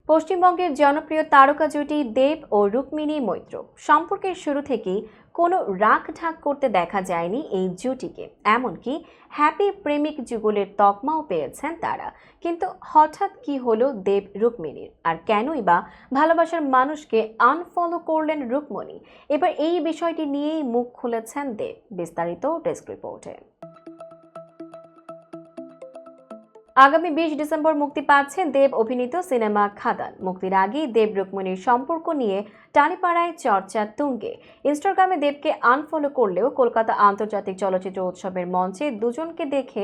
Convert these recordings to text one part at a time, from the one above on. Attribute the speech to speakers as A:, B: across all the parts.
A: পশ্চিমবঙ্গের জনপ্রিয় তারকা জুটি দেব ও রুক্মিণী মৈত্র সম্পর্কের শুরু থেকেই কোনো রাগ ঢাক করতে দেখা যায়নি এই জুটিকে। এমনকি হ্যাপি প্রেমিক যুগলের তকমাও পেয়েছেন তারা। কিন্তু হঠাৎ কি হলো দেব রুক্মিণীর, আর কেনই বা ভালোবাসার মানুষকে আনফলো করলেন রুক্মিণী? এবার এই বিষয়টি নিয়েই মুখ খুলেছেন দেব। বিস্তারিত ডেস্ক রিপোর্টে। আগামী 20 ডিসেম্বর মুক্তি পাচ্ছে দেব অভিনীত সিনেমা খাদান। মুক্তির আগেই দেব রুক্মিণীর সম্পর্ক নিয়ে টালিপাড়ায় চর্চা তুঙ্গে। ইনস্টাগ্রামে দেবকে আনফলো করলেও কলকাতা আন্তর্জাতিক চলচ্চিত্র উৎসবের মঞ্চে দুজনকে দেখে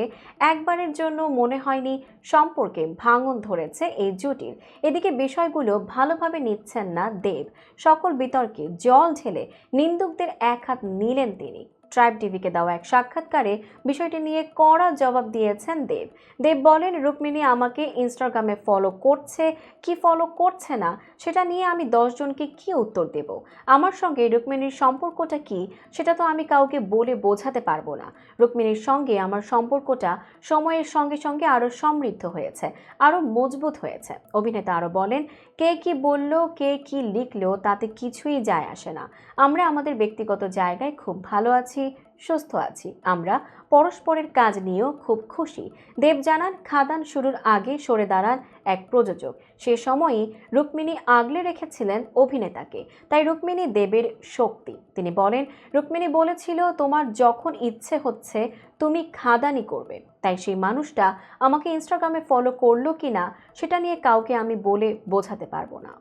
A: একবারের জন্য মনে হয়নি সম্পর্কে ভাঙন ধরেছে এই জুটির। এদিকে বিষয়গুলো ভালোভাবে নিচ্ছেন না দেব। সকল বিতর্কে জল ঢেলে নিন্দুকদের একহাত নিলেন তিনি। ট্রাইব টিভিকে দেওয়া এক সাক্ষাৎকারে বিষয়টি নিয়ে কড়া জবাব দিয়েছেন দেব। দেব বলেন, রুক্মিণী আমাকে ইনস্টাগ্রামে ফলো করছে কি ফলো করছে না সেটা নিয়ে আমি 10 জনকে কি উত্তর দেব? আমার সঙ্গে রুক্মিণীর সম্পর্কটা কি সেটা তো আমি কাউকে বলে বোঝাতে পারবো না। রুক্মিণীর সঙ্গে আমার সম্পর্কটা সময়ের সঙ্গে সঙ্গে আরো সমৃদ্ধ হয়েছে, আরো মজবুত হয়েছে। অভিনেতা আরো বলেন, কে কি বলল, কে কি লিখলো তাতে কিছুই যায় আসে না। আমরা আমাদের ব্যক্তিগত জায়গায় খুব ভালো আছি, সুস্থ আছি। আমরা পরস্পরের কাজ নিয়েও খুব খুশি। দেব জানান, খাদান শুরুর আগে সরে দাঁড়ান এক প্রযোজক। সে সময়ই রুক্মিণী আগলে রেখেছিলেন অভিনেতাকে, তাই রুক্মিণী দেবের শক্তি। তিনি বলেন, রুক্মিণী বলেছিল, তোমার যখন ইচ্ছে হচ্ছে তুমি খাদানি করবে। তাই সেই মানুষটা আমাকে ইনস্টাগ্রামে ফলো করলো কিনা সেটা নিয়ে কাউকে আমি বলে বোঝাতে পারবো না।